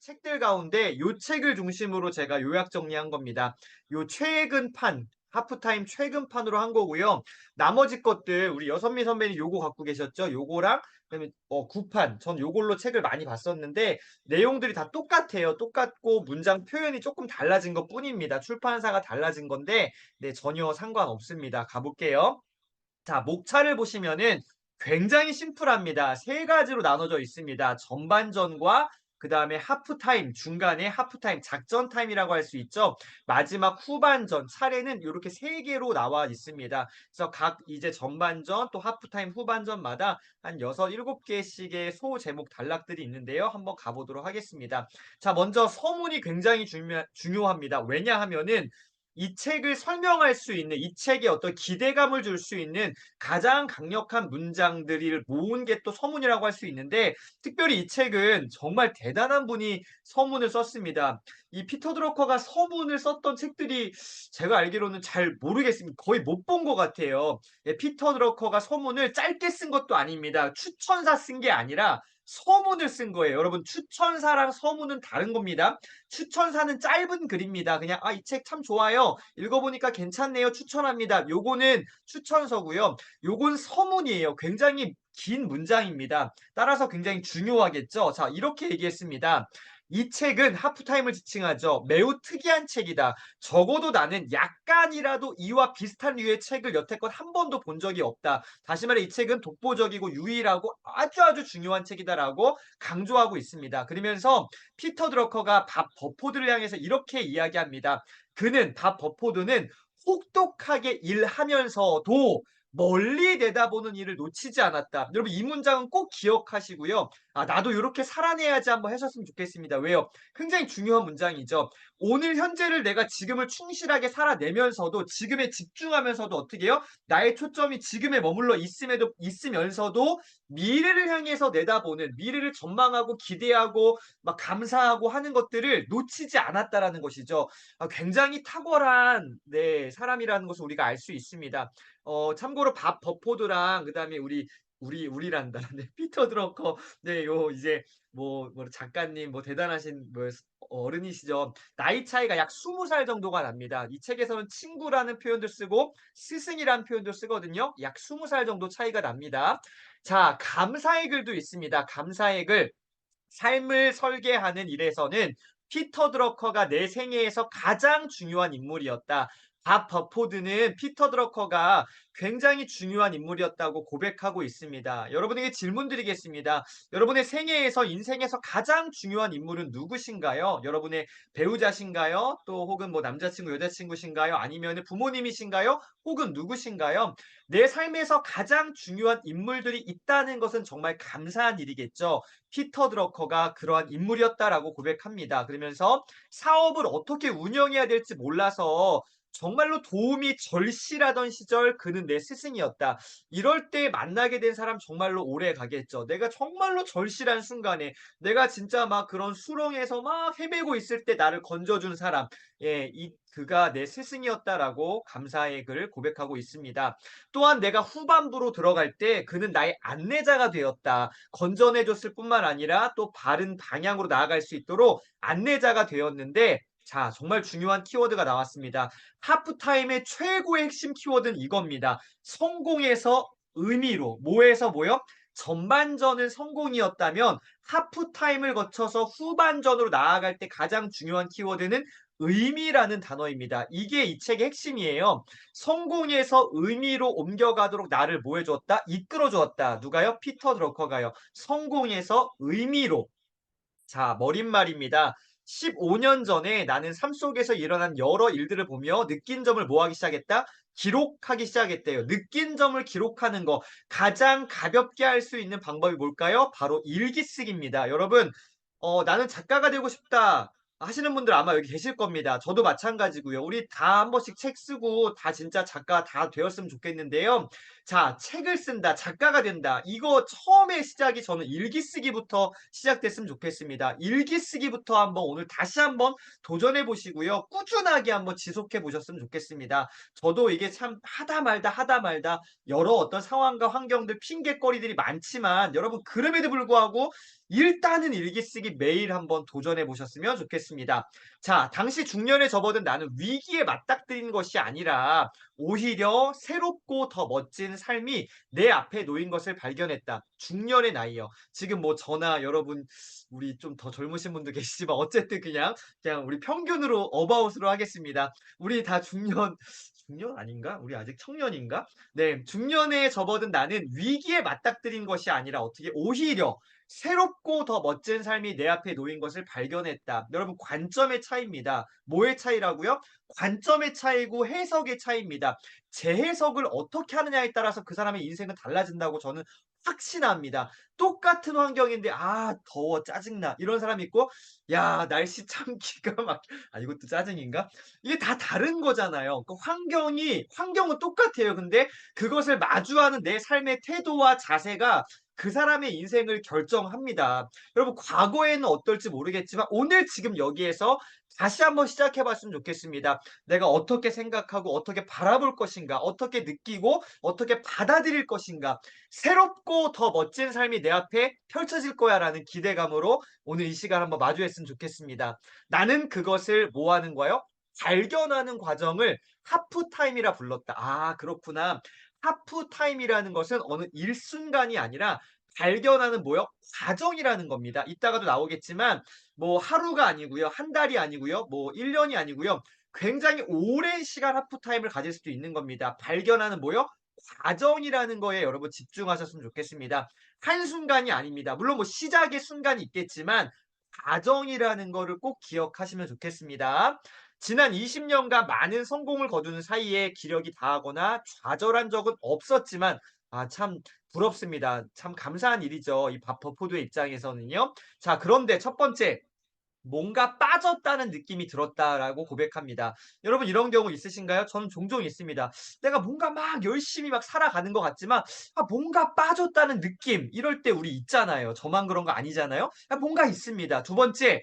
책들 가운데 요 책을 중심으로 제가 요약 정리한 겁니다. 요 최근 판, 하프타임 최근 판으로 한 거고요. 나머지 것들 우리 여선미 선배님 요거 갖고 계셨죠? 요거랑 그다음에 9판. 전 요걸로 책을 많이 봤었는데 내용들이 다 똑같아요. 똑같고 문장 표현이 조금 달라진 것뿐입니다. 출판사가 달라진 건데 네, 전혀 상관없습니다. 가볼게요. 자, 목차를 보시면은 굉장히 심플합니다. 세 가지로 나눠져 있습니다. 전반전과 그다음에 하프타임, 중간에 하프타임, 작전 타임이라고 할 수 있죠. 마지막 후반전 차례는 이렇게 세 개로 나와 있습니다. 그래서 각 이제 전반전 또 하프타임, 후반전마다 한 6, 7개씩의 소제목 단락들이 있는데요. 한번 가보도록 하겠습니다. 자, 먼저 서문이 굉장히 중요합니다. 왜냐하면은 이 책을 설명할 수 있는 이 책에 어떤 기대감을 줄 수 있는 가장 강력한 문장들을 모은 게 또 서문이라고 할 수 있는데 특별히 이 책은 정말 대단한 분이 서문을 썼습니다. 이 피터 드러커가 서문을 썼던 책들이 제가 알기로는 잘 모르겠습니다. 거의 못 본 것 같아요. 예, 피터 드러커가 서문을 짧게 쓴 것도 아닙니다. 추천사 쓴 게 아니라 서문을 쓴 거예요. 여러분 추천사랑 서문은 다른 겁니다. 추천사는 짧은 글입니다. 그냥 이 책 참 좋아요. 읽어보니까 괜찮네요. 추천합니다. 요거는 추천서고요. 요건 서문이에요. 굉장히 긴 문장입니다. 따라서 굉장히 중요하겠죠. 자, 이렇게 얘기했습니다. 이 책은 하프타임을 지칭하죠. 매우 특이한 책이다. 적어도 나는 약간이라도 이와 비슷한 류의 책을 여태껏 한 번도 본 적이 없다. 다시 말해 이 책은 독보적이고 유일하고 아주 중요한 책이다라고 강조하고 있습니다. 그러면서 피터 드러커가 밥 버포드를 향해서 이렇게 이야기합니다. 그는 밥 버포드는 혹독하게 일하면서도 멀리 내다보는 일을 놓치지 않았다. 여러분 이 문장은 꼭 기억하시고요. 나도 이렇게 살아내야지 한번 하셨으면 좋겠습니다. 왜요? 굉장히 중요한 문장이죠. 오늘 현재를 내가 지금을 충실하게 살아내면서도 지금에 집중하면서도 어떻게 해요? 나의 초점이 지금에 머물러 있으면서도 미래를 향해서 내다보는 미래를 전망하고 기대하고 막 감사하고 하는 것들을 놓치지 않았다라는 것이죠. 굉장히 탁월한 네, 사람이라는 것을 우리가 알 수 있습니다. 참고로 밥 버포드랑 그다음에 우리란다. 네, 피터 드러커 네, 요 이제 뭐 작가님 뭐 대단하신 뭐 어른이시죠. 나이 차이가 약 20살 정도가 납니다. 이 책에서는 친구라는 표현도 쓰고 스승이라는 표현도 쓰거든요. 약 20살 정도 차이가 납니다. 자, 감사의 글도 있습니다. 감사의 글. 삶을 설계하는 일에서는 피터 드러커가 내 생애에서 가장 중요한 인물이었다. 밥 버포드는 피터 드러커가 굉장히 중요한 인물이었다고 고백하고 있습니다. 여러분에게 질문 드리겠습니다. 여러분의 생애에서 인생에서 가장 중요한 인물은 누구신가요? 여러분의 배우자신가요? 또 혹은 뭐 남자친구, 여자친구신가요? 아니면 부모님이신가요? 혹은 누구신가요? 내 삶에서 가장 중요한 인물들이 있다는 것은 정말 감사한 일이겠죠. 피터 드러커가 그러한 인물이었다라고 고백합니다. 그러면서 사업을 어떻게 운영해야 될지 몰라서 정말로 도움이 절실하던 시절 그는 내 스승이었다. 이럴 때 만나게 된 사람 정말로 오래 가겠죠. 내가 정말로 절실한 순간에 내가 진짜 막 그런 수렁에서 막 헤매고 있을 때 나를 건져준 사람. 예, 그가 내 스승이었다라고 감사의 글을 고백하고 있습니다. 또한 내가 후반부로 들어갈 때 그는 나의 안내자가 되었다. 건전해 줬을 뿐만 아니라 또 바른 방향으로 나아갈 수 있도록 안내자가 되었는데 자, 정말 중요한 키워드가 나왔습니다. 하프타임의 최고의 핵심 키워드는 이겁니다. 성공에서 의미로, 뭐에서 뭐요? 전반전은 성공이었다면 하프타임을 거쳐서 후반전으로 나아갈 때 가장 중요한 키워드는 의미라는 단어입니다. 이게 이 책의 핵심이에요. 성공에서 의미로 옮겨가도록 나를 뭐 해주었다? 이끌어 주었다. 누가요? 피터 드러커가요. 성공에서 의미로. 자, 머릿말입니다. 15년 전에 나는 삶 속에서 일어난 여러 일들을 보며 느낀 점을 뭐 하기 시작했다? 기록하기 시작했대요. 느낀 점을 기록하는 거 가장 가볍게 할 수 있는 방법이 뭘까요? 바로 일기 쓰기입니다. 여러분, 나는 작가가 되고 싶다. 하시는 분들 아마 여기 계실 겁니다. 저도 마찬가지고요. 우리 다 한 번씩 책 쓰고 다 진짜 작가 다 되었으면 좋겠는데요. 자, 책을 쓴다, 작가가 된다. 이거 처음에 시작이 저는 일기 쓰기부터 시작됐으면 좋겠습니다. 일기 쓰기부터 한번 오늘 다시 한번 도전해 보시고요. 꾸준하게 한번 지속해 보셨으면 좋겠습니다. 저도 이게 참 하다 말다 여러 어떤 상황과 환경들 핑계거리들이 많지만 여러분 그럼에도 불구하고 일단은 일기 쓰기 매일 한번 도전해 보셨으면 좋겠습니다. 자, 당시 중년에 접어든 나는 위기에 맞닥뜨린 것이 아니라 오히려 새롭고 더 멋진 삶이 내 앞에 놓인 것을 발견했다. 중년의 나이요. 지금 뭐 저나 여러분 우리 좀 더 젊으신 분도 계시지만 어쨌든 그냥 우리 평균으로 어바웃으로 하겠습니다. 우리 다 중년 아닌가? 우리 아직 청년인가? 네, 중년에 접어든 나는 위기에 맞닥뜨린 것이 아니라 어떻게 오히려 새롭고 더 멋진 삶이 내 앞에 놓인 것을 발견했다. 여러분 관점의 차이입니다. 뭐의 차이라고요? 관점의 차이고 해석의 차이입니다. 재해석을 어떻게 하느냐에 따라서 그 사람의 인생은 달라진다고 저는 확신합니다. 똑같은 환경인데 더워 짜증나 이런 사람이 있고 야 날씨 참 기가 막혀 이것도 짜증인가? 이게 다 다른 거잖아요. 그 환경은 똑같아요. 근데 그것을 마주하는 내 삶의 태도와 자세가 그 사람의 인생을 결정합니다. 여러분 과거에는 어떨지 모르겠지만 오늘 지금 여기에서 다시 한번 시작해 봤으면 좋겠습니다. 내가 어떻게 생각하고 어떻게 바라볼 것인가, 어떻게 느끼고 어떻게 받아들일 것인가, 새롭고 더 멋진 삶이 내 앞에 펼쳐질 거야라는 기대감으로 오늘 이 시간 한번 마주했으면 좋겠습니다. 나는 그것을 뭐 하는 거예요? 발견하는 과정을 하프타임이라 불렀다. 그렇구나. 하프타임이라는 것은 어느 일순간이 아니라 발견하는 뭐요? 과정이라는 겁니다. 이따가도 나오겠지만 뭐 하루가 아니고요. 한 달이 아니고요. 뭐 1년이 아니고요. 굉장히 오랜 시간 하프타임을 가질 수도 있는 겁니다. 발견하는 뭐요? 과정이라는 거에 여러분 집중하셨으면 좋겠습니다. 한순간이 아닙니다. 물론 뭐 시작의 순간이 있겠지만 과정이라는 거를 꼭 기억하시면 좋겠습니다. 지난 20년간 많은 성공을 거두는 사이에 기력이 다하거나 좌절한 적은 없었지만 참 부럽습니다. 참 감사한 일이죠. 이 버포드의 입장에서는요. 자, 그런데 첫 번째 뭔가 빠졌다는 느낌이 들었다라고 고백합니다. 여러분 이런 경우 있으신가요? 저는 종종 있습니다. 내가 뭔가 막 열심히 막 살아가는 것 같지만 뭔가 빠졌다는 느낌 이럴 때 우리 있잖아요. 저만 그런 거 아니잖아요. 뭔가 있습니다. 두 번째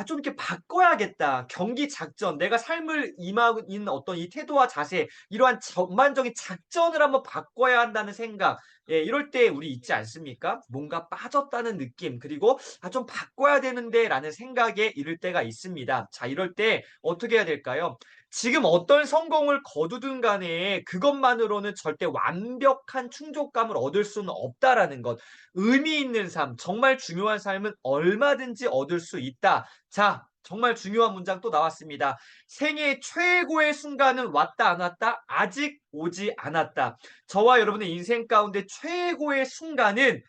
좀 이렇게 바꿔야겠다. 경기 작전 내가 삶을 임하는 어떤 이 태도와 자세 이러한 전반적인 작전을 한번 바꿔야 한다는 생각 이럴 때 우리 있지 않습니까? 뭔가 빠졌다는 느낌 그리고 좀 바꿔야 되는데라는 생각에 이를 때가 있습니다. 자, 이럴 때 어떻게 해야 될까요? 지금 어떤 성공을 거두든 간에 그것만으로는 절대 완벽한 충족감을 얻을 수는 없다라는 것. 의미 있는 삶, 정말 중요한 삶은 얼마든지 얻을 수 있다. 자, 정말 중요한 문장 또 나왔습니다. 생애 최고의 순간은 왔다 안 왔다? 아직 오지 않았다. 저와 여러분의 인생 가운데 최고의 순간은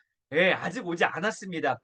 아직 오지 않았습니다.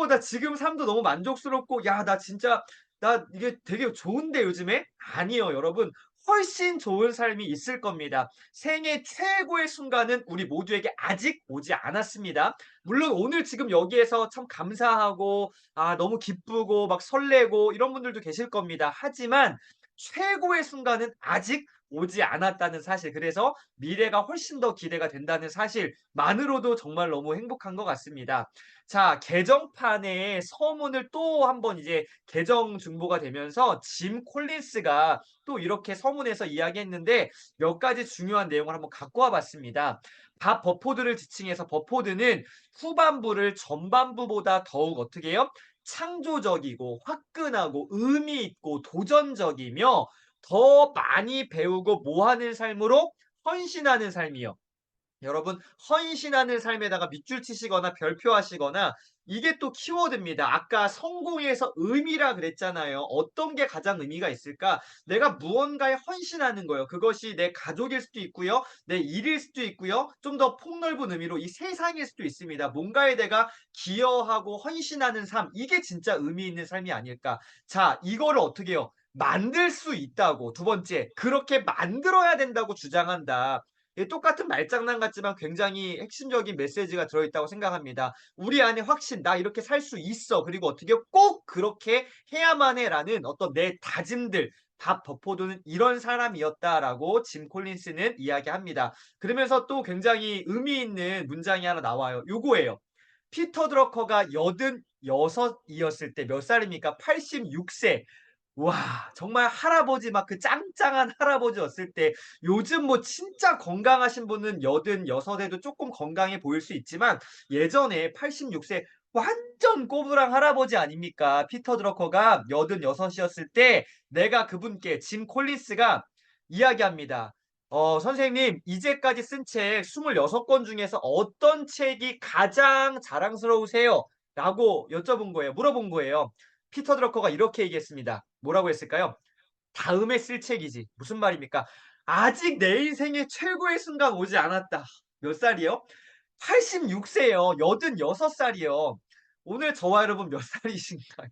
나 지금 삶도 너무 만족스럽고, 야, 나 진짜, 나 이게 되게 좋은데 요즘에? 아니요, 여러분. 훨씬 좋은 삶이 있을 겁니다. 생애 최고의 순간은 우리 모두에게 아직 오지 않았습니다. 물론 오늘 지금 여기에서 참 감사하고, 너무 기쁘고, 막 설레고, 이런 분들도 계실 겁니다. 하지만 최고의 순간은 아직 오지 않았다는 사실. 그래서 미래가 훨씬 더 기대가 된다는 사실만으로도 정말 너무 행복한 것 같습니다. 자, 개정판의 서문을 또 한번 이제 개정 중보가 되면서 짐 콜린스가 또 이렇게 서문에서 이야기했는데 몇 가지 중요한 내용을 한번 갖고 와 봤습니다. 밥 버포드를 지칭해서 버포드는 후반부를 전반부보다 더욱 어떻게 해요? 창조적이고 화끈하고 의미 있고 도전적이며 더 많이 배우고 뭐 하는 삶으로 헌신하는 삶이요. 여러분 헌신하는 삶에다가 밑줄 치시거나 별표하시거나 이게 또 키워드입니다. 아까 성공에서 의미라 그랬잖아요. 어떤 게 가장 의미가 있을까? 내가 무언가에 헌신하는 거예요. 그것이 내 가족일 수도 있고요. 내 일일 수도 있고요. 좀 더 폭넓은 의미로 이 세상일 수도 있습니다. 뭔가에 내가 기여하고 헌신하는 삶. 이게 진짜 의미 있는 삶이 아닐까. 자, 이거를 어떻게 해요? 만들 수 있다고. 두 번째, 그렇게 만들어야 된다고 주장한다. 똑같은 말장난 같지만 굉장히 핵심적인 메시지가 들어있다고 생각합니다. 우리 안에 확신, 나 이렇게 살 수 있어. 그리고 어떻게 꼭 그렇게 해야만 해라는 어떤 내 다짐들, 밥 버포드는 이런 사람이었다라고 짐 콜린스는 이야기합니다. 그러면서 또 굉장히 의미 있는 문장이 하나 나와요. 요거예요. 피터 드러커가 86이었을 때 몇 살입니까? 86세. 와 정말 할아버지 막 그 짱짱한 할아버지였을 때 요즘 뭐 진짜 건강하신 분은 86에도 조금 건강해 보일 수 있지만 예전에 86세 완전 꼬부랑 할아버지 아닙니까? 피터 드러커가 86이었을 때 내가 그분께 짐 콜린스가 이야기합니다. 선생님, 이제까지 쓴 책 26권 중에서 어떤 책이 가장 자랑스러우세요? 라고 여쭤본 거예요. 물어본 거예요. 피터 드러커가 이렇게 얘기했습니다. 뭐라고 했을까요? 다음에 쓸 책이지. 무슨 말입니까? 아직 내 인생의 최고의 순간 오지 않았다. 몇 살이요? 86세요. 86살이요. 오늘 저와 여러분 몇 살이신가요?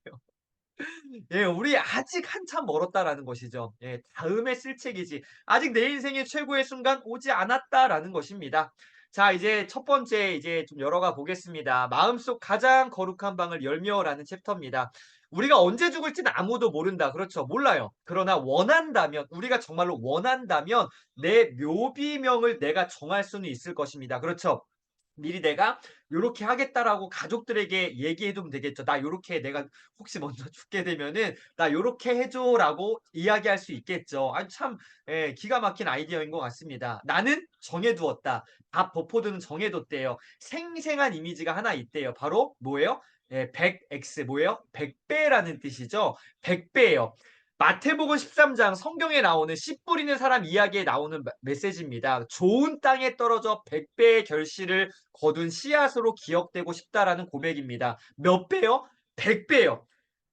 예, 우리 아직 한참 멀었다라는 것이죠. 예, 다음에 쓸 책이지. 아직 내 인생의 최고의 순간 오지 않았다라는 것입니다. 자, 이제 첫 번째 이제 좀 열어가 보겠습니다. 마음속 가장 거룩한 방을 열며라는 챕터입니다. 우리가 언제 죽을지는 아무도 모른다. 그렇죠. 몰라요. 그러나 원한다면, 우리가 정말로 원한다면 내 묘비명을 내가 정할 수는 있을 것입니다. 그렇죠. 미리 내가 요렇게 하겠다라고 가족들에게 얘기해 두면 되겠죠. "나 요렇게 내가 혹시 먼저 죽게 되면은 나 요렇게 해 줘."라고 이야기할 수 있겠죠. 아주 참 예 기가 막힌 아이디어인 것 같습니다. 나는 정해 두었다. 밥 버포드는 정해 뒀대요. 생생한 이미지가 하나 있대요. 바로 뭐예요? 예 100x 뭐예요? 100배라는 뜻이죠. 100배예요. 마태복음 13장 성경에 나오는 씨 뿌리는 사람 이야기에 나오는 메시지입니다. 좋은 땅에 떨어져 100배의 결실을 거둔 씨앗으로 기억되고 싶다라는 고백입니다. 몇 배요? 100배요.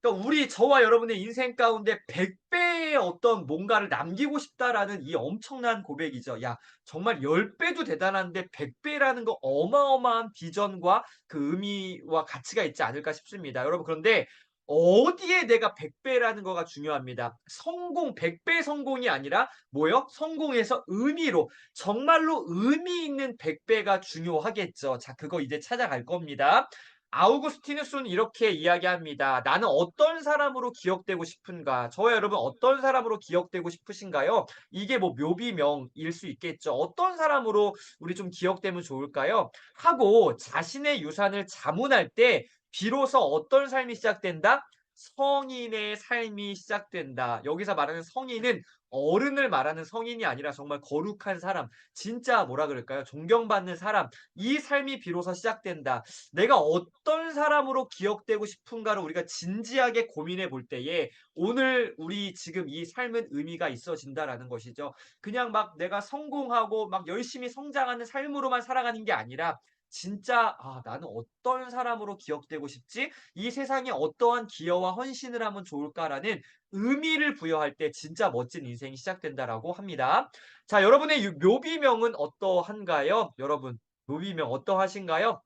그러니까 우리 저와 여러분의 인생 가운데 100배의 어떤 뭔가를 남기고 싶다라는 이 엄청난 고백이죠. 야, 정말 10배도 대단한데 100배라는 거 어마어마한 비전과 그 의미와 가치가 있지 않을까 싶습니다. 여러분 그런데 어디에 내가 100배라는 거가 중요합니다. 성공, 100배 성공이 아니라 뭐요? 성공에서 의미로 정말로 의미 있는 100배가 중요하겠죠. 자, 그거 이제 찾아갈 겁니다. 아우구스티누스는 이렇게 이야기합니다. 나는 어떤 사람으로 기억되고 싶은가? 저와 여러분 어떤 사람으로 기억되고 싶으신가요? 이게 뭐 묘비명일 수 있겠죠. 어떤 사람으로 우리 좀 기억되면 좋을까요? 하고 자신의 유산을 자문할 때 비로소 어떤 삶이 시작된다? 성인의 삶이 시작된다. 여기서 말하는 성인은 어른을 말하는 성인이 아니라 정말 거룩한 사람, 진짜 뭐라 그럴까요? 존경받는 사람, 이 삶이 비로소 시작된다. 내가 어떤 사람으로 기억되고 싶은가를 우리가 진지하게 고민해 볼 때에 오늘 우리 지금 이 삶은 의미가 있어진다라는 것이죠. 그냥 막 내가 성공하고 막 열심히 성장하는 삶으로만 살아가는 게 아니라 진짜 '아 나는 어떤 사람으로 기억되고 싶지? 이 세상에 어떠한 기여와 헌신을 하면 좋을까?'라는 의미를 부여할 때 진짜 멋진 인생이 시작된다라고 합니다. 자, 여러분의 묘비명은 어떠한가요? 여러분, 묘비명 어떠하신가요?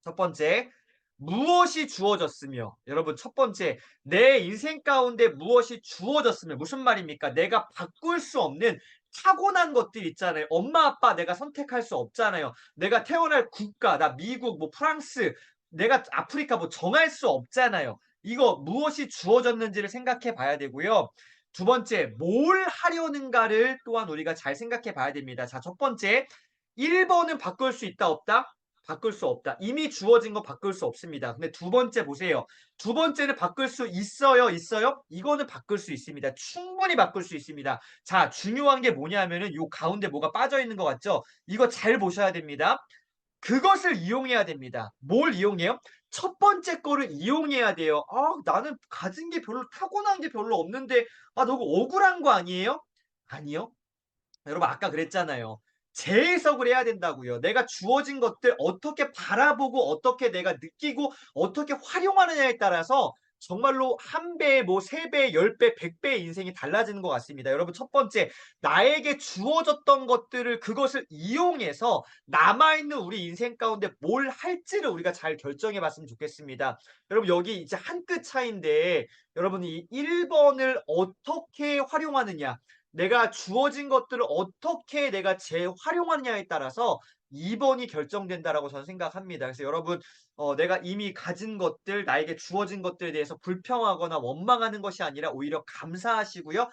첫 번째, 무엇이 주어졌으며. 여러분, 첫 번째, 내 인생 가운데 무엇이 주어졌으면 무슨 말입니까? 내가 바꿀 수 없는 타고난 것들 있잖아요. 엄마, 아빠 내가 선택할 수 없잖아요. 내가 태어날 국가, 나 미국, 뭐 프랑스, 내가 아프리카 뭐 정할 수 없잖아요. 이거 무엇이 주어졌는지를 생각해 봐야 되고요. 두 번째, 뭘 하려는가를 또한 우리가 잘 생각해 봐야 됩니다. 자, 첫 번째, 1번은 바꿀 수 있다, 없다? 바꿀 수 없다. 이미 주어진 거 바꿀 수 없습니다. 근데 두 번째 보세요. 두 번째는 바꿀 수 있어요, 있어요? 이거는 바꿀 수 있습니다. 충분히 바꿀 수 있습니다. 자, 중요한 게 뭐냐면은 요 가운데 뭐가 빠져 있는 것 같죠? 이거 잘 보셔야 됩니다. 그것을 이용해야 됩니다. 뭘 이용해요? 첫 번째 거를 이용해야 돼요. 아, 나는 가진 게 별로 타고난 게 별로 없는데 너무 억울한 거 아니에요? 아니요. 여러분 아까 그랬잖아요. 재해석을 해야 된다고요. 내가 주어진 것들 어떻게 바라보고 어떻게 내가 느끼고 어떻게 활용하느냐에 따라서 정말로 한 배, 뭐 세 배, 10배, 100배의 인생이 달라지는 것 같습니다. 여러분 첫 번째, 나에게 주어졌던 것들을 그것을 이용해서 남아있는 우리 인생 가운데 뭘 할지를 우리가 잘 결정해 봤으면 좋겠습니다. 여러분 여기 이제 한 끗 차이인데 여러분이 1번을 어떻게 활용하느냐 내가 주어진 것들을 어떻게 내가 재활용하느냐에 따라서 2번이 결정된다라고 저는 생각합니다. 그래서 여러분 내가 이미 가진 것들 나에게 주어진 것들에 대해서 불평하거나 원망하는 것이 아니라 오히려 감사하시고요.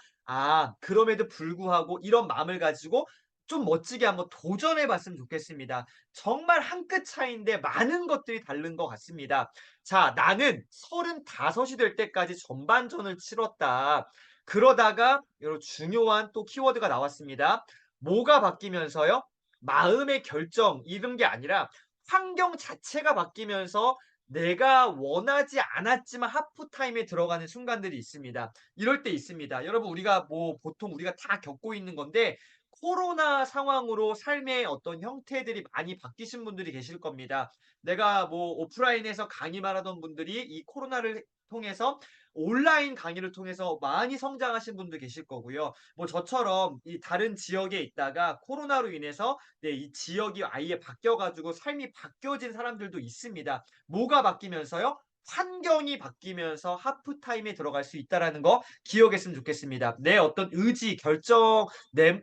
그럼에도 불구하고 이런 마음을 가지고 좀 멋지게 한번 도전해 봤으면 좋겠습니다. 정말 한 끗 차이인데 많은 것들이 다른 것 같습니다. 자, 나는 35이 될 때까지 전반전을 치렀다. 그러다가 여러 중요한 또 키워드가 나왔습니다. 뭐가 바뀌면서요? 마음의 결정 이런 게 아니라 환경 자체가 바뀌면서 내가 원하지 않았지만 하프타임에 들어가는 순간들이 있습니다. 이럴 때 있습니다. 여러분 우리가 뭐 보통 우리가 다 겪고 있는 건데 코로나 상황으로 삶의 어떤 형태들이 많이 바뀌신 분들이 계실 겁니다. 내가 뭐 오프라인에서 강의만 하던 분들이 이 코로나를 통해서 온라인 강의를 통해서 많이 성장하신 분도 계실 거고요. 뭐 저처럼 이 다른 지역에 있다가 코로나로 인해서 이 지역이 아예 바뀌어 가지고 삶이 바뀌어진 사람들도 있습니다. 뭐가 바뀌면서요? 환경이 바뀌면서 하프타임에 들어갈 수 있다라는 거 기억했으면 좋겠습니다. 내 어떤 의지, 결정,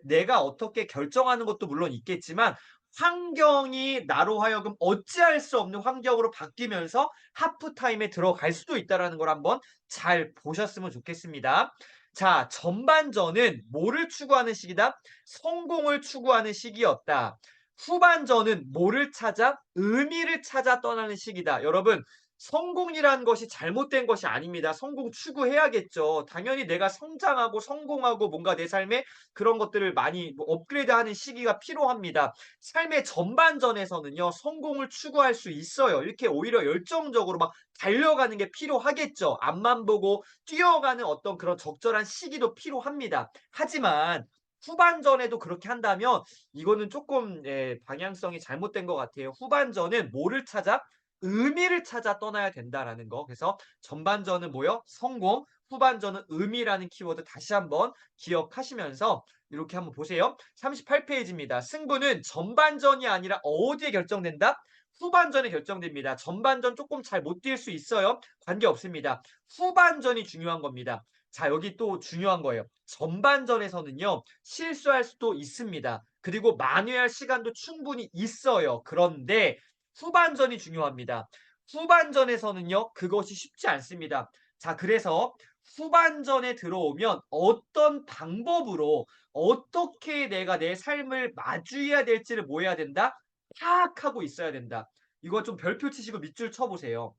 내가 어떻게 결정하는 것도 물론 있겠지만 환경이 나로 하여금 어찌할 수 없는 환경으로 바뀌면서 하프타임에 들어갈 수도 있다라는 걸 한번 잘 보셨으면 좋겠습니다. 자, 전반전은 뭐를 추구하는 시기다? 성공을 추구하는 시기였다. 후반전은 뭐를 찾아? 의미를 찾아 떠나는 시기다. 여러분, 성공이라는 것이 잘못된 것이 아닙니다. 성공 추구해야겠죠. 당연히 내가 성장하고 성공하고 뭔가 내 삶에 그런 것들을 많이 뭐 업그레이드하는 시기가 필요합니다. 삶의 전반전에서는요, 성공을 추구할 수 있어요. 이렇게 오히려 열정적으로 막 달려가는 게 필요하겠죠. 앞만 보고 뛰어가는 어떤 그런 적절한 시기도 필요합니다. 하지만 후반전에도 그렇게 한다면 이거는 조금 방향성이 잘못된 것 같아요. 후반전은 뭐를 찾아? 의미를 찾아 떠나야 된다라는 거. 그래서 전반전은 뭐요? 성공, 후반전은 의미라는 키워드 다시 한번 기억하시면서 이렇게 한번 보세요. 38페이지입니다. 승부는 전반전이 아니라 어디에 결정된다? 후반전에 결정됩니다. 전반전 조금 잘 못 뛸 수 있어요. 관계없습니다. 후반전이 중요한 겁니다. 자, 여기 또 중요한 거예요. 전반전에서는요, 실수할 수도 있습니다. 그리고 만회할 시간도 충분히 있어요. 그런데 후반전이 중요합니다. 후반전에서는요, 그것이 쉽지 않습니다. 자, 그래서 후반전에 들어오면 어떤 방법으로 어떻게 내가 내 삶을 마주해야 될지를 뭐 해야 된다? 파악하고 있어야 된다. 이거 좀 별표 치시고 밑줄 쳐보세요.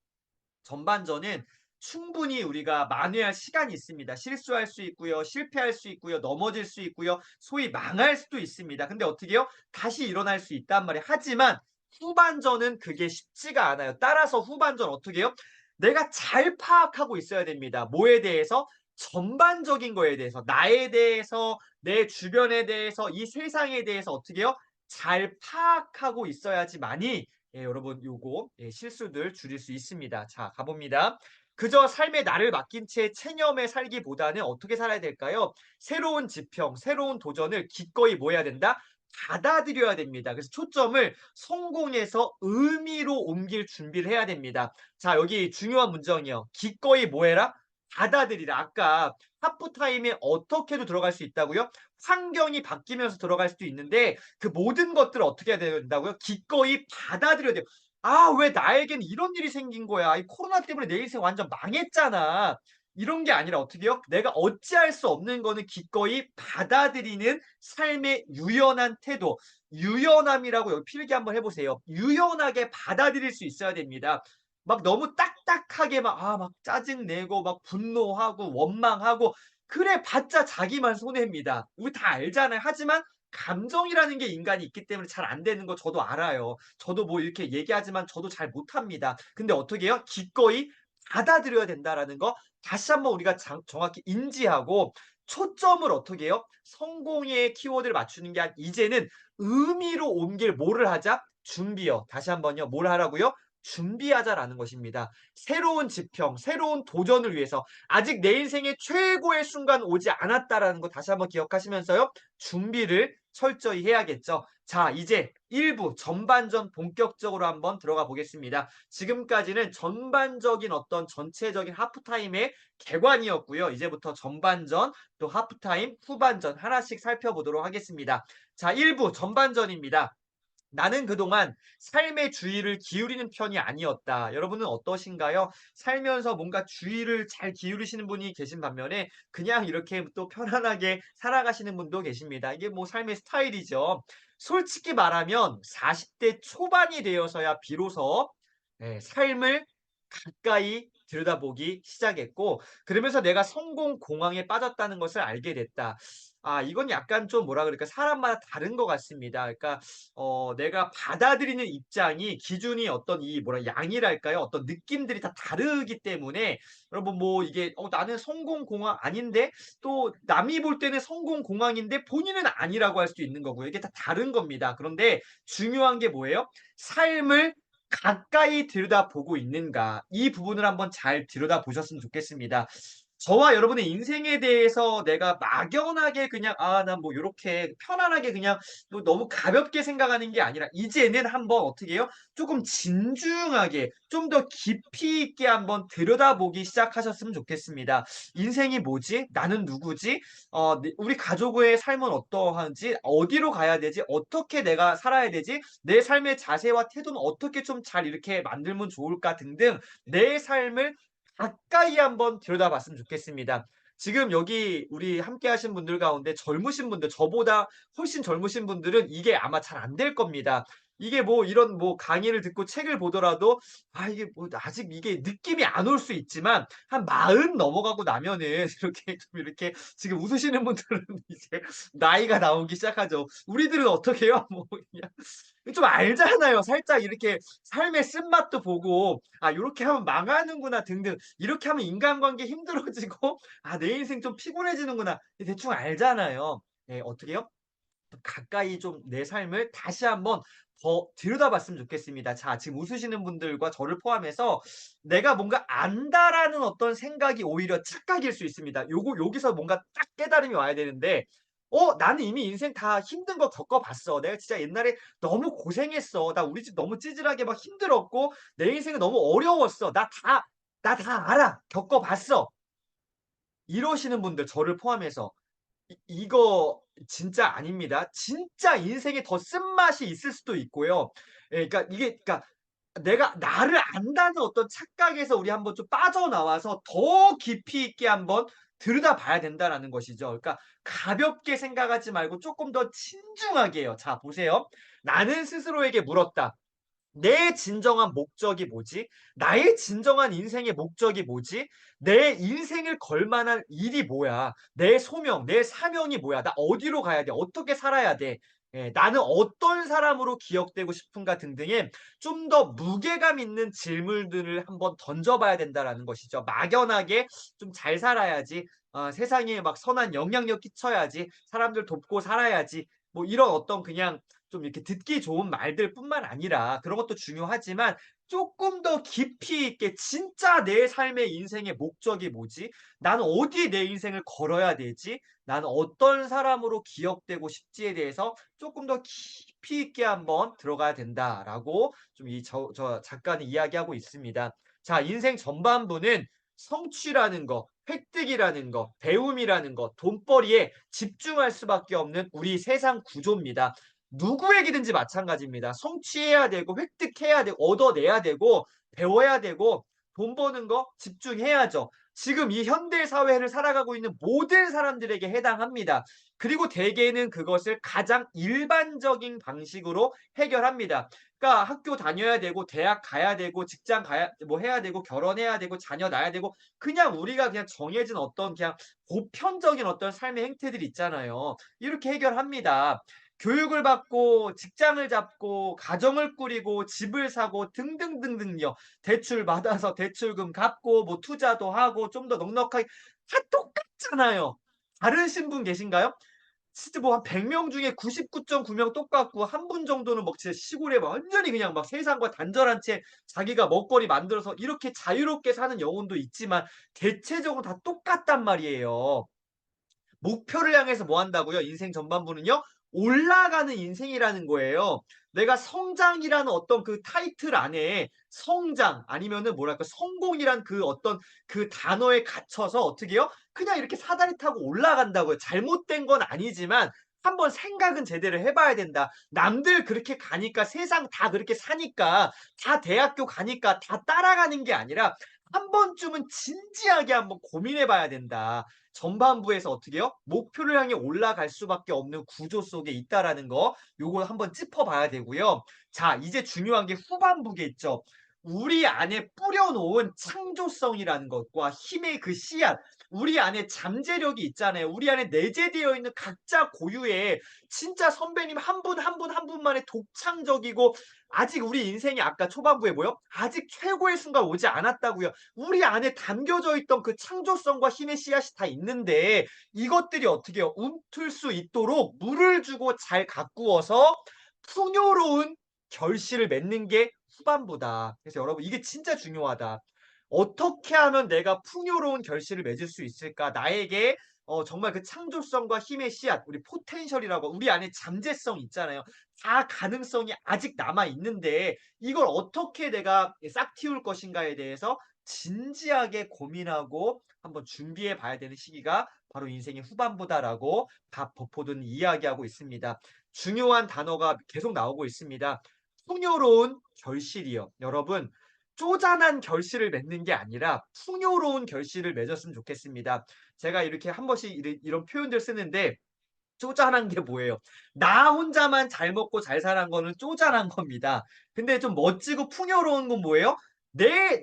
전반전은 충분히 우리가 만회할 시간이 있습니다. 실수할 수 있고요. 실패할 수 있고요. 넘어질 수 있고요. 소위 망할 수도 있습니다. 근데 어떻게요? 다시 일어날 수 있단 말이에요. 하지만 후반전은 그게 쉽지가 않아요. 따라서 후반전 어떻게 해요? 내가 잘 파악하고 있어야 됩니다. 뭐에 대해서? 전반적인 거에 대해서, 나에 대해서, 내 주변에 대해서, 이 세상에 대해서 어떻게 해요? 잘 파악하고 있어야지만이 여러분 요거 실수들 줄일 수 있습니다. 자, 가봅니다. 그저 삶에 나를 맡긴 채 체념에 살기보다는 어떻게 살아야 될까요? 새로운 지평, 새로운 도전을 기꺼이 뭐 해야 된다? 받아들여야 됩니다. 그래서 초점을 성공에서 의미로 옮길 준비를 해야 됩니다. 자, 여기 중요한 문장이요. 기꺼이 뭐 해라? 받아들이라. 아까 하프타임에 어떻게도 들어갈 수 있다고요? 환경이 바뀌면서 들어갈 수도 있는데 그 모든 것들을 어떻게 해야 된다고요? 기꺼이 받아들여야 돼요. '아 왜 나에겐 이런 일이 생긴 거야. 이 코로나 때문에 내 인생 완전 망했잖아.' 이런 게 아니라 어떻게 해요? 내가 어찌할 수 없는 거는 기꺼이 받아들이는 삶의 유연한 태도. 유연함이라고 여기 필기 한번 해 보세요. 유연하게 받아들일 수 있어야 됩니다. 막 너무 딱딱하게 막 짜증 내고 막 분노하고 원망하고 그래 봤자 자기만 손해입니다. 우리 다 알잖아요. 하지만 감정이라는 게 인간이 있기 때문에 잘 안 되는 거 저도 알아요. 저도 뭐 이렇게 얘기하지만 저도 잘 못합니다. 근데 어떻게 해요? 기꺼이 받아들여야 된다라는 거 다시 한번 우리가 정확히 인지하고 초점을 어떻게 해요? 성공의 키워드를 맞추는 게 아니라 이제는 의미로 옮길 뭐를 하자? 준비요. 다시 한번요. 뭘 하라고요? 준비하자라는 것입니다. 새로운 지평, 새로운 도전을 위해서 아직 내 인생의 최고의 순간 오지 않았다라는 거 다시 한번 기억하시면서요. 준비를 철저히 해야겠죠. 자, 이제 1부 전반전 본격적으로 한번 들어가 보겠습니다. 지금까지는 전반적인 어떤 전체적인 하프타임의 개관이었고요. 이제부터 전반전, 또 하프타임, 후반전 하나씩 살펴보도록 하겠습니다. 자, 1부 전반전입니다. 나는 그동안 삶의 주의를 기울이는 편이 아니었다. 여러분은 어떠신가요? 살면서 뭔가 주의를 잘 기울이시는 분이 계신 반면에 그냥 이렇게 또 편안하게 살아가시는 분도 계십니다. 이게 뭐 삶의 스타일이죠. 솔직히 말하면 40대 초반이 되어서야 비로소 삶을 가까이 들여다보기 시작했고 그러면서 내가 성공 공황에 빠졌다는 것을 알게 됐다. 이건 약간 좀 뭐라 그럴까 사람마다 다른 것 같습니다. 그러니까 내가 받아들이는 입장이 기준이 어떤 이 뭐라 양이랄까요? 어떤 느낌들이 다 다르기 때문에 여러분 뭐 이게 나는 성공공황 아닌데 또 남이 볼 때는 성공공황인데 본인은 아니라고 할 수도 있는 거고요. 이게 다 다른 겁니다. 그런데 중요한 게 뭐예요? 삶을 가까이 들여다보고 있는가 이 부분을 한번 잘 들여다보셨으면 좋겠습니다. 저와 여러분의 인생에 대해서 내가 막연하게 그냥 난 뭐 요렇게 편안하게 그냥 뭐 너무 가볍게 생각하는 게 아니라 이제는 한번 어떻게 해요? 쪼금 진중하게 좀 더 깊이 있게 한번 들여다보기 시작하셨으면 좋겠습니다. '인생이 뭐지? 나는 누구지? 우리 가족의 삶은 어떠한지? 어디로 가야 되지? 어떻게 내가 살아야 되지? 내 삶의 자세와 태도는 어떻게 좀 잘 이렇게 만들면 좋을까?' 등등 내 삶을 가까이 한번 들여다봤으면 좋겠습니다. 지금 여기 우리 함께 하신 분들 가운데 젊으신 분들 저보다 훨씬 젊으신 분들은 이게 아마 잘 안 될 겁니다. 이게 뭐 이런 뭐 강의를 듣고 책을 보더라도 이게 뭐 아직 이게 느낌이 안 올 수 있지만 한 40 넘어가고 나면은 이렇게 좀 이렇게 지금 웃으시는 분들은 이제 나이가 나오기 시작하죠. 우리들은 어떻게 해요? 뭐 그냥 좀 알잖아요. 살짝 이렇게 삶의 쓴맛도 보고 '요렇게 하면 망하는구나.' 등등. '이렇게 하면 인간관계 힘들어지고 내 인생 좀 피곤해지는구나.' 대충 알잖아요. 예 어떻게 해요? 가까이 좀 내 삶을 다시 한번 더 들여다봤으면 좋겠습니다. 자 지금 웃으시는 분들과 저를 포함해서 '내가 뭔가 안다.'라는 어떤 생각이 오히려 착각일 수 있습니다. 여기서 뭔가 딱 깨달음이 와야 되는데 '나는 이미 인생 다 힘든 거 겪어 봤어. 내가 진짜 옛날에 너무 고생했어. 나 우리 집 너무 찌질하게 막 힘들었고 내 인생은 너무 어려웠어. 나 다 알아. 겪어 봤어.' 이러시는 분들 저를 포함해서 이거 진짜 아닙니다. 진짜 인생에 더 쓴맛이 있을 수도 있고요. 예 그러니까 이게 그러니까 내가 나를 안다는 어떤 착각에서 우리 한번 좀 빠져나와서 더 깊이 있게 한번 들여다봐야 된다라는 것이죠. 그러니까 가볍게 생각하지 말고 쪼끔 더 진중하게요. 자 보세요. 나는 스스로에게 물었다. 내 진정한 목적이 뭐지? 나의 진정한 인생의 목적이 뭐지? 내 인생을 걸 만한 일이 뭐야? 내 소명, 내 사명이 뭐야? 나 어디로 가야 돼? 어떻게 살아야 돼? 예, 나는 어떤 사람으로 기억되고 싶은가 등등의 좀 더 무게감 있는 질문들을 한번 던져봐야 된다라는 것이죠. 막연하게 좀 잘 살아야지, 세상에 막 선한 영향력 끼쳐야지, 사람들 돕고 살아야지, 뭐 이런 어떤 그냥 좀 이렇게 듣기 좋은 말들뿐만 아니라 그런 것도 중요하지만 쪼끔 더 깊이 있게 '진짜 내 삶의 인생의 목적이 뭐지? 나는 어디에 내 인생을 걸어야 되지? 나는 어떤 사람으로 기억되고 싶지?'에 대해서 쪼끔 더 깊이 있게 한번 들어가야 된다라고 좀 저 작가는 이야기하고 있습니다. 자 인생 전반부는 성취라는 거, 획득이라는 거, 배움이라는 거, 돈벌이에 집중할 수밖에 없는 우리 세상 구조입니다. 누구에게든지 마찬가지입니다. 성취해야 되고 획득해야 되고 얻어내야 되고 배워야 되고 돈 버는 거 집중해야죠. 지금 이 현대 사회를 살아가고 있는 모든 사람들에게 해당합니다. 그리고 대개는 그것을 가장 일반적인 방식으로 해결합니다. 그러니까 학교 다녀야 되고 대학 가야 되고 직장 가야 뭐 해야 되고 결혼해야 되고 자녀 낳아야 되고 그냥 우리가 그냥 정해진 어떤 그냥 보편적인 어떤 삶의 행태들이 있잖아요. 이렇게 해결합니다. 교육을 받고 직장을 잡고 가정을 꾸리고 집을 사고 등등등등요. 대출 받아서 대출금 갚고 뭐 투자도 하고 좀 더 넉넉하게 다 똑같잖아요. 다르신 분 계신가요? 진짜 뭐 한 100명 중에 99.9명 똑같고 한 분 정도는 막 진짜 시골에 막 완전히 그냥 막 세상과 단절한 채 자기가 먹거리 만들어서 이렇게 자유롭게 사는 영혼도 있지만 대체적으로 다 똑같단 말이에요. 목표를 향해서 뭐 한다고요? 인생 전반부는요. 올라가는 인생이라는 거예요. 내가 성장이라는 어떤 그 타이틀 안에 성장 아니면은 뭐랄까 성공이란 그 어떤 그 단어에 갇혀서 어떻게 해요? 그냥 이렇게 사다리 타고 올라간다고요. 잘못된 건 아니지만 한번 생각은 제대로 해 봐야 된다. 남들 그렇게 가니까 세상 다 그렇게 사니까 다 대학교 가니까 다 따라가는 게 아니라 한 번쯤은 진지하게 한번 고민해 봐야 된다. 전반부에서 어떻게 해요? 목표를 향해 올라갈 수밖에 없는 구조 속에 있다라는 거 요거 한번 짚어 봐야 되고요. 자 이제 중요한 게 후반부겠죠. 우리 안에 뿌려 놓은 창조성이라는 것과 힘의 그 씨앗 우리 안에 잠재력이 있잖아요. 우리 안에 내재되어 있는 각자 고유의 진짜 선배님 한 분 한 분 한 분만의 독창적이고 아직 우리 인생이 아까 초반부에 뭐요? 아직 최고의 순간 오지 않았다고요. 우리 안에 담겨져 있던 그 창조성과 힘의 씨앗이 다 있는데 이것들이 어떻게 해요? 움틀 수 있도록 물을 주고 잘 가꾸어서 풍요로운 결실을 맺는 게 후반부다. 그래서 여러분 이게 진짜 중요하다. 어떻게 하면 내가 풍요로운 결실을 맺을 수 있을까? 나에게 정말 그 창조성과 힘의 씨앗, 우리 포텐셜이라고 우리 안에 잠재성 있잖아요. 다 가능성이 아직 남아 있는데 이걸 어떻게 내가 싹 틔울 것인가에 대해서 진지하게 고민하고 한번 준비해 봐야 되는 시기가 바로 인생의 후반부다라고 박 버포드는 이야기하고 있습니다. 중요한 단어가 계속 나오고 있습니다. 풍요로운 결실이요. 여러분, 쪼잔한 결실을 맺는 게 아니라 풍요로운 결실을 맺었으면 좋겠습니다. 제가 이렇게 한 번씩 이런 표현들 쓰는데 쪼잔한 게 뭐예요? 나 혼자만 잘 먹고 잘 사는 거는 쪼잔한 겁니다. 근데 좀 멋지고 풍요로운 건 뭐예요?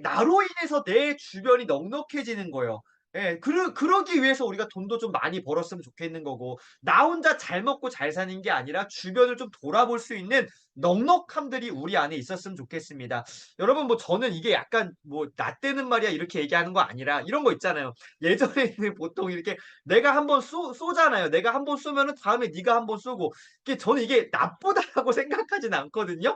나로 인해서 내 주변이 넉넉해지는 거예요. 예, 그러기 위해서 우리가 돈도 좀 많이 벌었으면 좋겠는 거고, 나 혼자 잘 먹고 잘 사는 게 아니라 주변을 좀 돌아볼 수 있는 넉넉함들이 우리 안에 있었으면 좋겠습니다. 여러분, 뭐 저는 이게 약간 뭐 나 때는 말이야 이렇게 얘기하는 거 아니라 이런 거 있잖아요. 예전에는 보통 이렇게 내가 한번 쏘잖아요. 내가 한번 쏘면은 다음에 네가 한번 쏘고 저는 이게 나쁘다라고 생각하진 않거든요.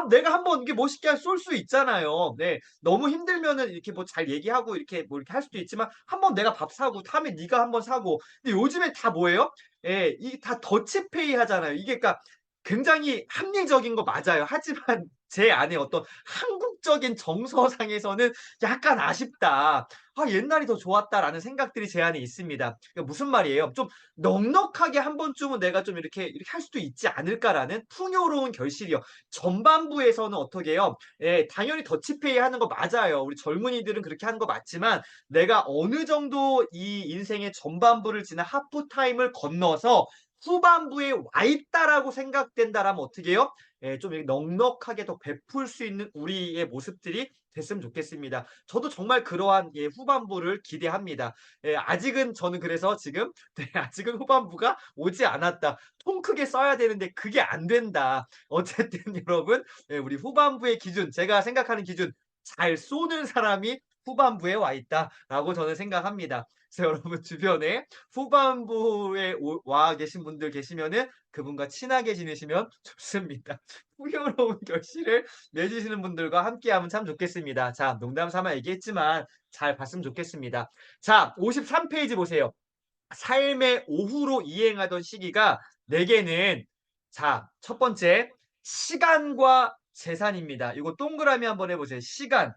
내가 한번 이게 멋있게 쏠 수 있잖아요. 네. 너무 힘들면은 이렇게 뭐 잘 얘기하고 이렇게 뭐 이렇게 할 수도 있지만 한번 내가 밥 사고 다음에 네가 한번 사고. 근데 요즘에 다 뭐예요? 예, 이게 다 더치페이 하잖아요. 이게 그러니까 굉장히 합리적인 거 맞아요. 하지만 제 안에 어떤 한국적인 정서상에서는 약간 아쉽다. '아 옛날이 더 좋았다.'라는 생각들이 제 안에 있습니다. 그러니까 무슨 말이에요? 좀 '넉넉하게 한 번쯤은 내가 좀 이렇게 할 수도 있지 않을까.'라는 풍요로운 결실이요. 전반부에서는 어떻게 해요? 예, 당연히 더치페이 하는 거 맞아요. 우리 젊은이들은 그렇게 하는 거 맞지만 내가 어느 정도 이 인생의 전반부를 지나 하프타임을 건너서 후반부에 와 있다라고 생각된다라면 어떻게 해요? 예, 좀 이렇게 넉넉하게 더 베풀 수 있는 우리의 모습들이 됐으면 좋겠습니다. 저도 정말 그러한 예, 후반부를 기대합니다. 예, 아직은 저는 그래서 지금 네, 아직은 후반부가 오지 않았다. 통 크게 써야 되는데 그게 안 된다. 어쨌든 여러분, 예, 우리 후반부의 기준, 제가 생각하는 기준, 잘 쏘는 사람이 후반부에 와 있다라고 저는 생각합니다. 그래서 여러분 주변에 후반부에 와 계신 분들 계시면은 그분과 친하게 지내시면 좋습니다. 풍요로운 결실을 맺으시는 분들과 함께하면 참 좋겠습니다. 자, 농담 삼아 얘기했지만 잘 봤으면 좋겠습니다. 자, 53페이지 보세요. 삶의 오후로 이행하던 시기가 내게는 자, 첫 번째 시간과 재산입니다. 이거 동그라미 한번 해보세요. 시간,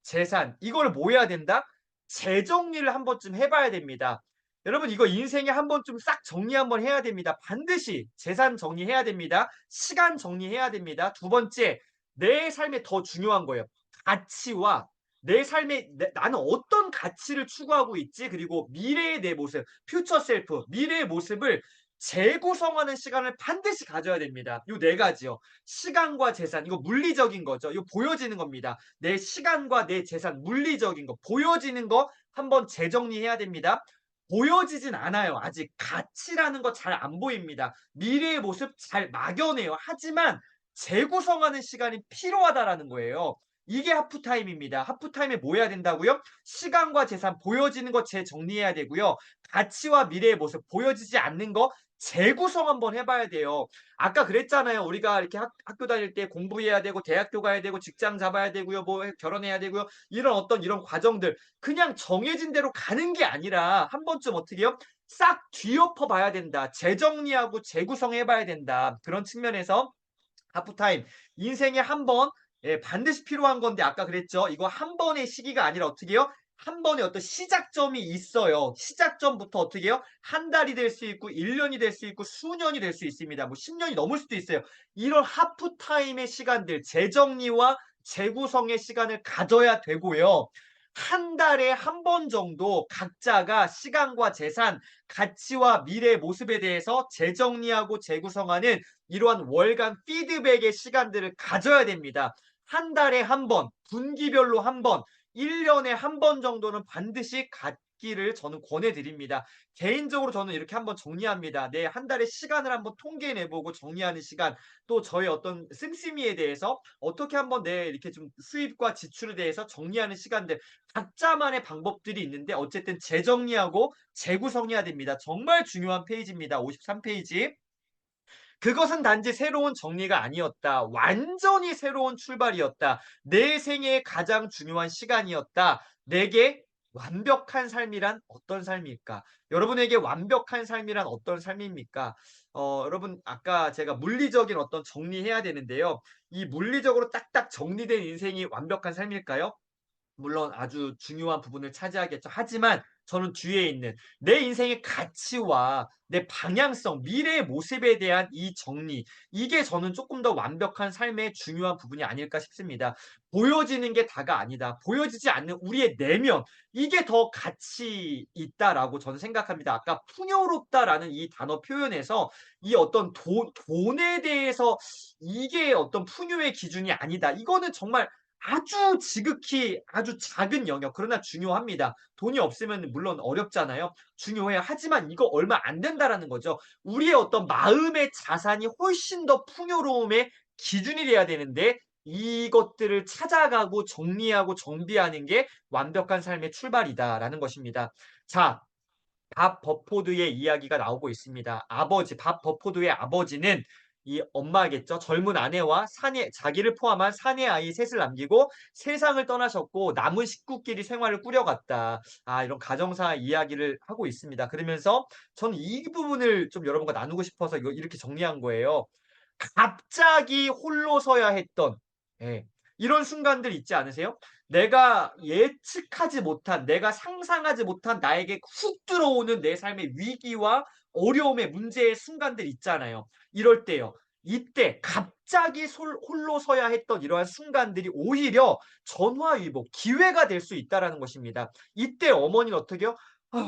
재산. 이걸 뭐 해야 된다? 재정리를 한 번쯤 해봐야 됩니다. 여러분 이거 인생에 한 번쯤 싹 정리 한번 해야 됩니다. 반드시 재산 정리해야 됩니다. 시간 정리해야 됩니다. 두 번째, 내 삶에 더 중요한 거예요. 가치와 내 삶에 나는 어떤 가치를 추구하고 있지? 그리고 미래의 내 모습, 퓨처 셀프, 미래의 모습을 재구성하는 시간을 반드시 가져야 됩니다. 요 네 가지요. 시간과 재산, 이거 물리적인 거죠. 이거 보여지는 겁니다. 내 시간과 내 재산, 물리적인 거, 보여지는 거 한번 재정리해야 됩니다. 보여지진 않아요. 아직 가치라는 거 잘 안 보입니다. 미래의 모습 잘 막연해요. 하지만 재구성하는 시간이 필요하다라는 거예요. 이게 하프타임입니다. 하프타임에 뭐 해야 된다고요? 시간과 재산 보여지는 거 재정리해야 되고요. 가치와 미래의 모습 보여지지 않는 거 재구성 한번 해봐야 돼요. 아까 그랬잖아요. 우리가 이렇게 학교 다닐 때 공부해야 되고 대학교 가야 되고 직장 잡아야 되고요. 뭐 결혼해야 되고요. 이런 어떤 이런 과정들 그냥 정해진 대로 가는 게 아니라 한 번쯤 어떻게 해요? 싹 뒤엎어 봐야 된다. 재정리하고 재구성해 봐야 된다. 그런 측면에서 하프타임 인생에 한 번, 예, 반드시 필요한 건데 아까 그랬죠. 이거 한 번의 시기가 아니라 어떻게 해요? 한 번의 어떤 시작점이 있어요. 시작점부터 어떻게 해요? 한 달이 될 수 있고 1년이 될 수 있고 수년이 될 수 있습니다. 뭐 10년이 넘을 수도 있어요. 이런 하프타임의 시간들 재정리와 재구성의 시간을 가져야 되고요. 한 달에 한 번 정도 각자가 시간과 재산, 가치와 미래의 모습에 대해서 재정리하고 재구성하는 이러한 월간 피드백의 시간들을 가져야 됩니다. 한 달에 한 번, 분기별로 한 번, 1년에 한 번 정도는 반드시 갖기를 저는 권해드립니다. 개인적으로 저는 이렇게 한번 정리합니다. 내 한 달의 시간을 한번 통계내보고 정리하는 시간, 또 저의 어떤 씀씀이에 대해서 어떻게 한번 내 이렇게 좀 수입과 지출에 대해서 정리하는 시간들, 각자만의 방법들이 있는데 어쨌든 재정리하고 재구성해야 됩니다. 정말 중요한 페이지입니다. 53페이지. 그것은 단지 새로운 정리가 아니었다. 완전히 새로운 출발이었다. 내 생애의 가장 중요한 시간이었다. 내게 완벽한 삶이란 어떤 삶일까? 여러분에게 완벽한 삶이란 어떤 삶입니까? 여러분 아까 제가 물리적인 어떤 정리해야 되는데요. 이 물리적으로 딱딱 정리된 인생이 완벽한 삶일까요? 물론 아주 중요한 부분을 차지하겠죠. 하지만 저는 뒤에 있는 내 인생의 가치와 내 방향성, 미래의 모습에 대한 이 정리, 이게 저는 조금 더 완벽한 삶의 중요한 부분이 아닐까 싶습니다. 보여지는 게 다가 아니다. 보여지지 않는 우리의 내면, 이게 더 가치 있다라고 저는 생각합니다. 아까 풍요롭다라는 이 단어 표현에서 이 어떤 돈에 대해서 이게 어떤 풍요의 기준이 아니다. 이거는 정말 아주 지극히 아주 작은 영역, 그러나 중요합니다. 돈이 없으면 물론 어렵잖아요. 중요해요. 하지만 이거 얼마 안 된다라는 거죠. 우리의 어떤 마음의 자산이 훨씬 더 풍요로움의 기준이 돼야 되는데 이것들을 찾아가고 정리하고 정비하는 게 완벽한 삶의 출발이다라는 것입니다. 자, 밥 버포드의 이야기가 나오고 있습니다. 아버지, 밥 버포드의 아버지는 이 엄마겠죠. 젊은 아내와 자기를 포함한 사내 아이 셋을 남기고 세상을 떠나셨고 남은 식구끼리 생활을 꾸려갔다. 이런 가정사 이야기를 하고 있습니다. 그러면서 저는 이 부분을 좀 여러분과 나누고 싶어서 이거 이렇게 정리한 거예요. 갑자기 홀로 서야 했던, 예, 이런 순간들 있지 않으세요? 내가 예측하지 못한, 내가 상상하지 못한 나에게 훅 들어오는 내 삶의 위기와 어려움의 문제의 순간들 있잖아요. 이럴 때요. 이때 갑자기 홀로 서야 했던 이러한 순간들이 오히려 전화위복, 기회가 될 수 있다라는 것입니다. 이때 어머니는 어떻게 요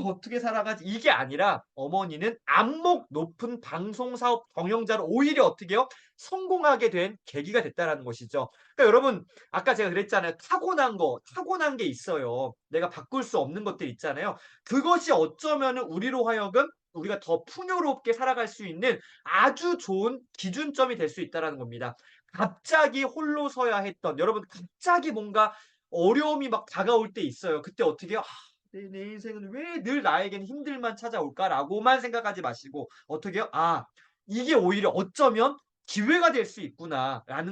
어떻게 살아가지? 이게 아니라 어머니는 안목 높은 방송사업 경영자로 오히려 어떻게 요 성공하게 된 계기가 됐다라는 것이죠. 그러니까 여러분 아까 제가 그랬잖아요. 타고난 게 있어요. 내가 바꿀 수 없는 것들 있잖아요. 그것이 어쩌면은 우리로 하여금 우리가 더 풍요롭게 살아갈 수 있는 아주 좋은 기준점이 될 수 있다라는 겁니다. 갑자기 홀로 서야 했던 여러분 갑자기 뭔가 어려움이 막 다가올 때 있어요. 그때 어떻게 해요? 내 인생은 왜 늘 나에게는 힘들만 찾아올까라고만 생각하지 마시고 어떻게 해요? 이게 오히려 어쩌면 기회가 될 수 있구나라는